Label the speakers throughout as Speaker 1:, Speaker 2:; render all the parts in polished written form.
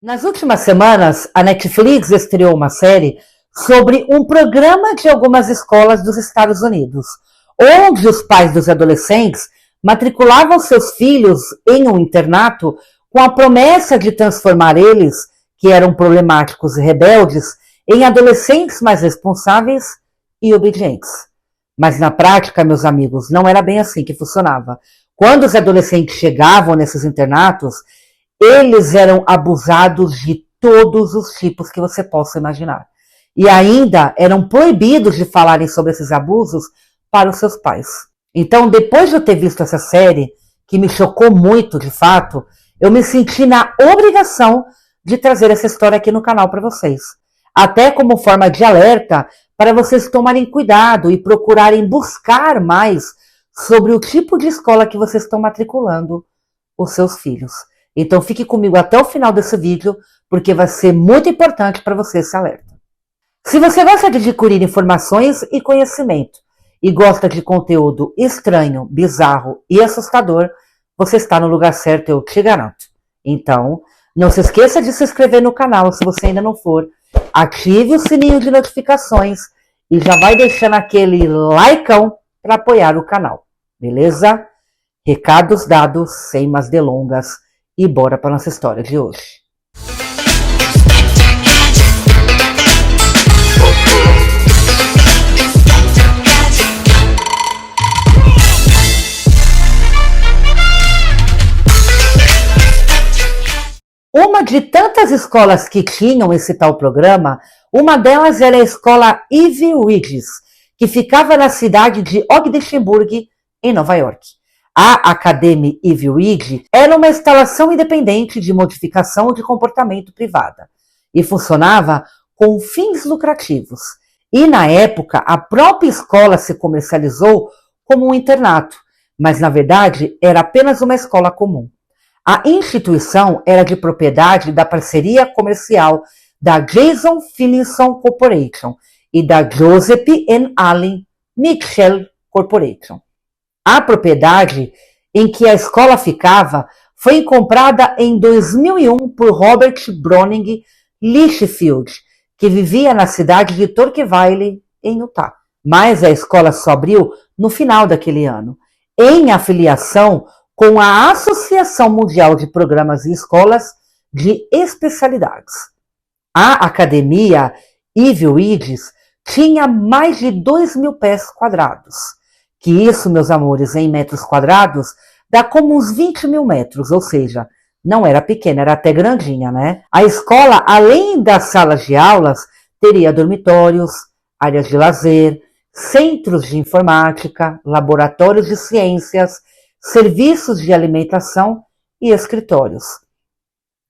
Speaker 1: Nas últimas semanas, a Netflix estreou uma série sobre um programa de algumas escolas dos Estados Unidos, onde os pais dos adolescentes matriculavam seus filhos em um internato com a promessa de transformar eles, que eram problemáticos e rebeldes, em adolescentes mais responsáveis e obedientes. Mas na prática, meus amigos, não era bem assim que funcionava. Quando os adolescentes chegavam nesses internatos, eles eram abusados de todos os tipos que você possa imaginar. E ainda eram proibidos de falarem sobre esses abusos para os seus pais. Então, depois de eu ter visto essa série, que me chocou muito de fato, eu me senti na obrigação de trazer essa história aqui no canal para vocês. Até como forma de alerta para vocês tomarem cuidado e procurarem buscar mais sobre o tipo de escola que vocês estão matriculando os seus filhos. Então fique comigo até o final desse vídeo, porque vai ser muito importante para você esse alerta. Se você gosta de adquirir informações e conhecimento e gosta de conteúdo estranho, bizarro e assustador, você está no lugar certo, eu te garanto. Então, não se esqueça de se inscrever no canal se você ainda não for. Ative o sininho de notificações e já vai deixando aquele likeão para apoiar o canal, beleza? Recados dados, sem mais delongas, e bora para nossa história de hoje. Uma de tantas escolas que tinham esse tal programa, uma delas era a escola Ivy Ridges, que ficava na cidade de Ogdensburg, em Nova York. A Academy Ivy Ridge era uma instalação independente de modificação de comportamento privada e funcionava com fins lucrativos. E na época, a própria escola se comercializou como um internato, mas na verdade era apenas uma escola comum. A instituição era de propriedade da parceria comercial da Jason Finlayson Corporation e da Joseph and Allen Mitchell Corporation. A propriedade em que a escola ficava foi comprada em 2001 por Robert Browning Lichfield, que vivia na cidade de Torquay, em Utah. Mas a escola só abriu no final daquele ano, em afiliação com a Associação Mundial de Programas e Escolas de Especialidades. A academia Ivy Ridges tinha mais de 2.000 pés quadrados, que isso, meus amores, em metros quadrados, dá como uns 20.000 metros, ou seja, não era pequena, era até grandinha, né? A escola, além das salas de aulas, teria dormitórios, áreas de lazer, centros de informática, laboratórios de ciências, serviços de alimentação e escritórios.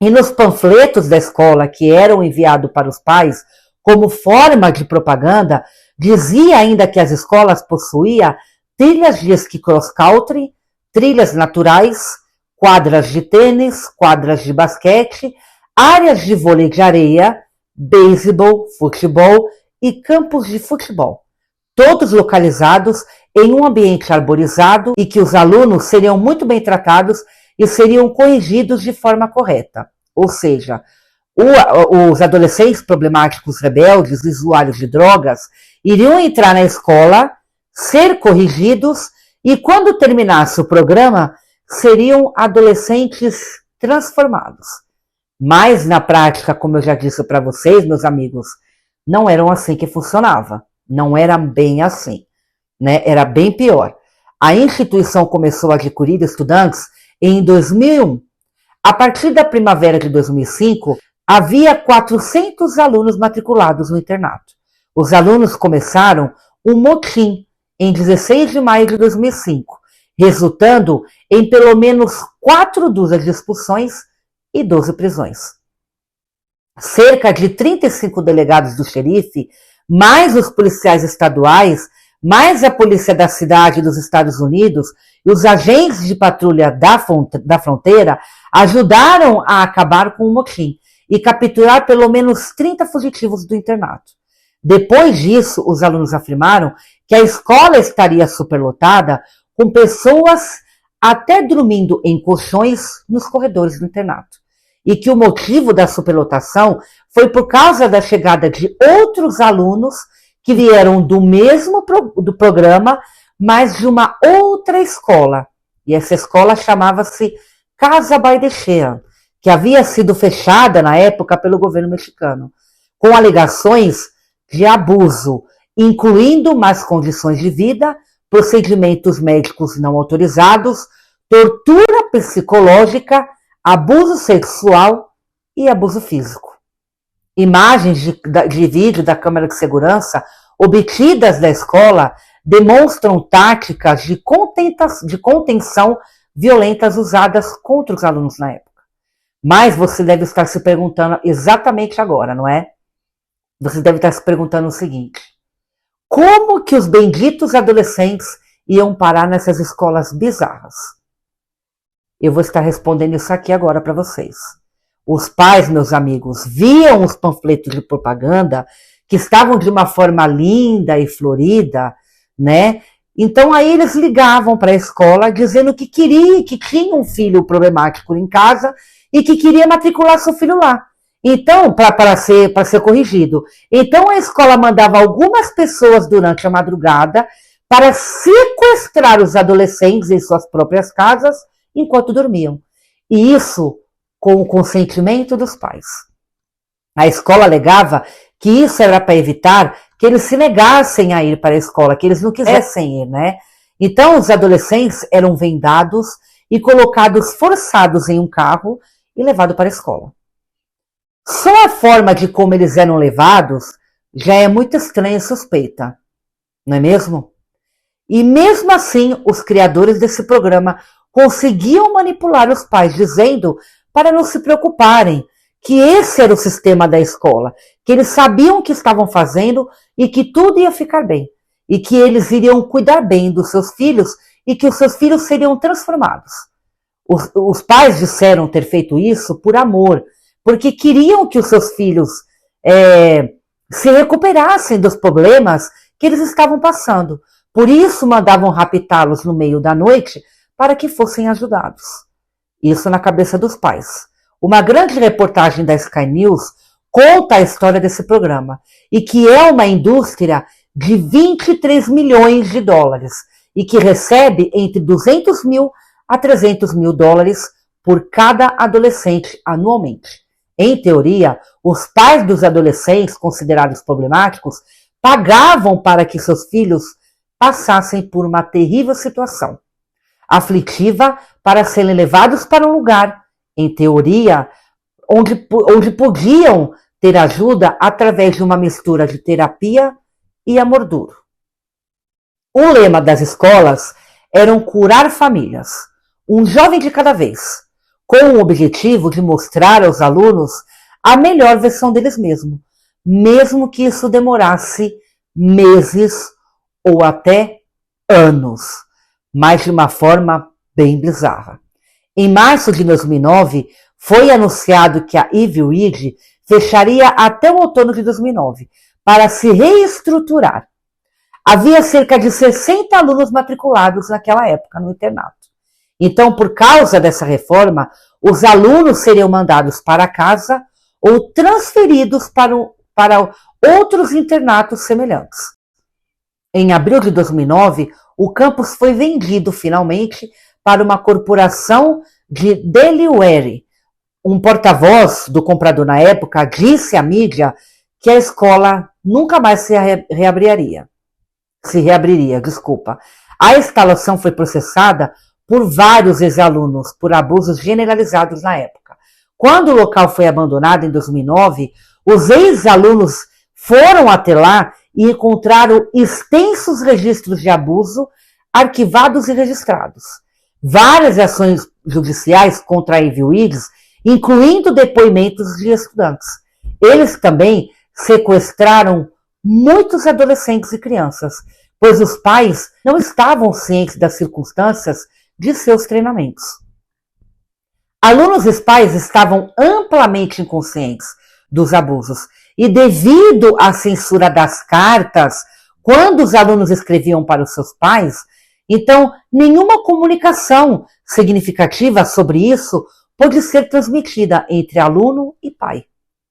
Speaker 1: E nos panfletos da escola que eram enviados para os pais, como forma de propaganda, dizia ainda que as escolas possuíam trilhas de esqui cross-country, trilhas naturais, quadras de tênis, quadras de basquete, áreas de vôlei de areia, beisebol, futebol e campos de futebol, todos localizados em um ambiente arborizado e que os alunos seriam muito bem tratados e seriam corrigidos de forma correta. Ou seja, os adolescentes problemáticos rebeldes, usuários de drogas, iriam entrar na escola, ser corrigidos e quando terminasse o programa, seriam adolescentes transformados. Mas na prática, como eu já disse para vocês, meus amigos, não era assim que funcionava. Não era bem assim, né? Era bem pior. A instituição começou a adquirir estudantes em 2001. A partir da primavera de 2005, havia 400 alunos matriculados no internato. Os alunos começaram um motim em 16 de maio de 2005, resultando em pelo menos 4 dúzias de expulsões e 12 prisões. Cerca de 35 delegados do xerife, mais os policiais estaduais, mais a polícia da cidade dos Estados Unidos e os agentes de patrulha da fronteira ajudaram a acabar com o motim e capturar pelo menos 30 fugitivos do internato. Depois disso, os alunos afirmaram que a escola estaria superlotada com pessoas até dormindo em colchões nos corredores do internato. e que o motivo da superlotação foi por causa da chegada de outros alunos que vieram do mesmo do programa, mas de uma outra escola. E essa escola chamava-se Casa Baidechea, que havia sido fechada na época pelo governo mexicano, com alegações de abuso, incluindo más condições de vida, procedimentos médicos não autorizados, tortura psicológica, abuso sexual e abuso físico. Imagens de vídeo da câmera de segurança obtidas da escola demonstram táticas de contenção violentas usadas contra os alunos na época. Mas você deve estar se perguntando exatamente agora, não é? Você deve estar se perguntando o seguinte: como que os benditos adolescentes iam parar nessas escolas bizarras? Eu vou estar respondendo isso aqui agora para vocês. Os pais, meus amigos, viam os panfletos de propaganda que estavam de uma forma linda e florida, né? Então aí eles ligavam para a escola dizendo que tinha um filho problemático em casa e que queria matricular seu filho lá. Então, para ser corrigido. Então a escola mandava algumas pessoas durante a madrugada para sequestrar os adolescentes em suas próprias casas enquanto dormiam. E isso com o consentimento dos pais. A escola alegava que isso era para evitar que eles se negassem a ir para a escola, que eles não quisessem ir, né? Então os adolescentes eram vendados e colocados forçados em um carro e levados para a escola. Só a forma de como eles eram levados já é muito estranha e suspeita, não é mesmo? E mesmo assim, os criadores desse programa conseguiam manipular os pais, dizendo para não se preocuparem, que esse era o sistema da escola, que eles sabiam o que estavam fazendo e que tudo ia ficar bem, e que eles iriam cuidar bem dos seus filhos e que os seus filhos seriam transformados. Os pais disseram ter feito isso por amor, porque queriam que os seus filhos se recuperassem dos problemas que eles estavam passando. Por isso mandavam raptá-los no meio da noite para que fossem ajudados. Isso na cabeça dos pais. Uma grande reportagem da Sky News conta a história desse programa e que é uma indústria de 23 milhões de dólares e que recebe entre 200 mil a 300 mil dólares por cada adolescente anualmente. Em teoria, os pais dos adolescentes considerados problemáticos pagavam para que seus filhos passassem por uma terrível situação aflitiva para serem levados para um lugar, em teoria, onde podiam ter ajuda através de uma mistura de terapia e amor duro. O lema das escolas era curar famílias, um jovem de cada vez, com o objetivo de mostrar aos alunos a melhor versão deles mesmos, mesmo que isso demorasse meses ou até anos, mas de uma forma bem bizarra. Em março de 2009, foi anunciado que a Ivy Ridge fecharia até o outono de 2009 para se reestruturar. Havia cerca de 60 alunos matriculados naquela época no internato. Então, por causa dessa reforma, os alunos seriam mandados para casa ou transferidos para outros internatos semelhantes. Em abril de 2009, o campus foi vendido finalmente para uma corporação de Delaware. Um porta-voz do comprador na época disse à mídia que a escola nunca mais se reabriria. A instalação foi processada por vários ex-alunos por abusos generalizados na época. Quando o local foi abandonado em 2009, os ex-alunos foram até lá e encontraram extensos registros de abuso arquivados e registrados. Várias ações judiciais contra a Ivy Ridge, incluindo depoimentos de estudantes. Eles também sequestraram muitos adolescentes e crianças, pois os pais não estavam cientes das circunstâncias de seus treinamentos. Alunos e pais estavam amplamente inconscientes dos abusos e devido à censura das cartas, quando os alunos escreviam para os seus pais, então nenhuma comunicação significativa sobre isso pode ser transmitida entre aluno e pai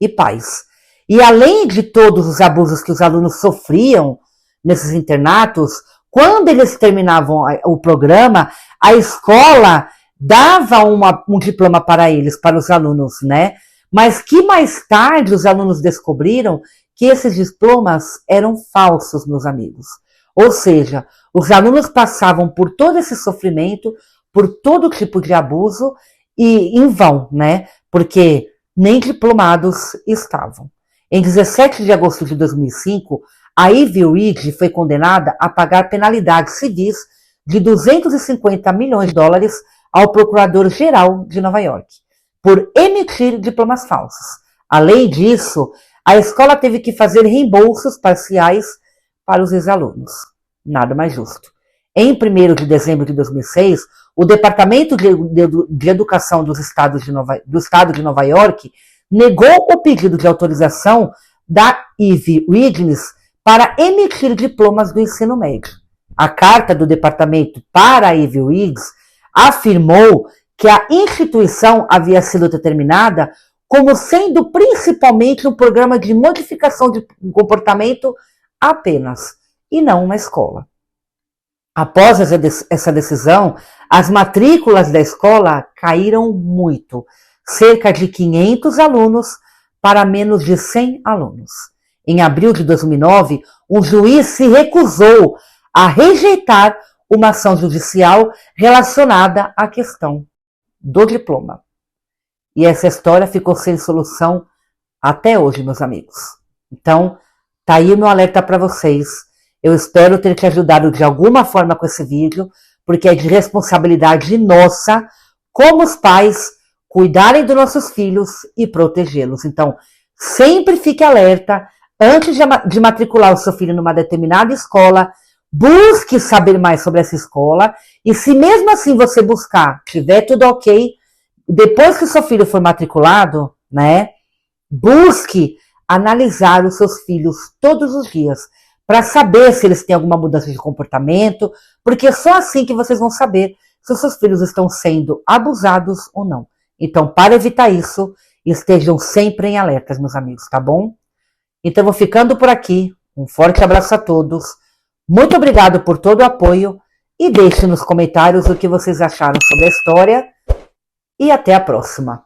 Speaker 1: e pais. E além de todos os abusos que os alunos sofriam nesses internatos, quando eles terminavam o programa, a escola dava um diploma para eles, para os alunos, né? Mas que mais tarde os alunos descobriram que esses diplomas eram falsos, meus amigos. Ou seja, os alunos passavam por todo esse sofrimento, por todo tipo de abuso, e em vão, né? Porque nem diplomados estavam. Em 17 de agosto de 2005, a Ivy Ridge foi condenada a pagar penalidades civis de 250 milhões de dólares ao Procurador-Geral de Nova York, por emitir diplomas falsos. Além disso, a escola teve que fazer reembolsos parciais para os ex-alunos. Nada mais justo. Em 1º de dezembro de 2006, o Departamento de Educação do Estado de Nova York negou o pedido de autorização da Ivy Ridge para emitir diplomas do ensino médio. A carta do departamento para a Ivy Ridge afirmou que a instituição havia sido determinada como sendo principalmente um programa de modificação de comportamento apenas, e não uma escola. Após essa decisão, as matrículas da escola caíram muito, cerca de 500 alunos para menos de 100 alunos. Em abril de 2009, um juiz se recusou a rejeitar uma ação judicial relacionada à questão do diploma. E essa história ficou sem solução até hoje, meus amigos. Então, tá aí o meu alerta para vocês. Eu espero ter te ajudado de alguma forma com esse vídeo, porque é de responsabilidade nossa, como os pais, cuidarem dos nossos filhos e protegê-los. Então, sempre fique alerta. Antes de matricular o seu filho numa determinada escola, busque saber mais sobre essa escola. E se mesmo assim você buscar, tiver tudo ok, depois que o seu filho for matriculado, né, busque analisar os seus filhos todos os dias, para saber se eles têm alguma mudança de comportamento, porque é só assim que vocês vão saber se os seus filhos estão sendo abusados ou não. Então, para evitar isso, estejam sempre em alertas, meus amigos, tá bom? Então, eu vou ficando por aqui. Um forte abraço a todos. Muito obrigado por todo o apoio e deixe nos comentários o que vocês acharam sobre a história. E até a próxima.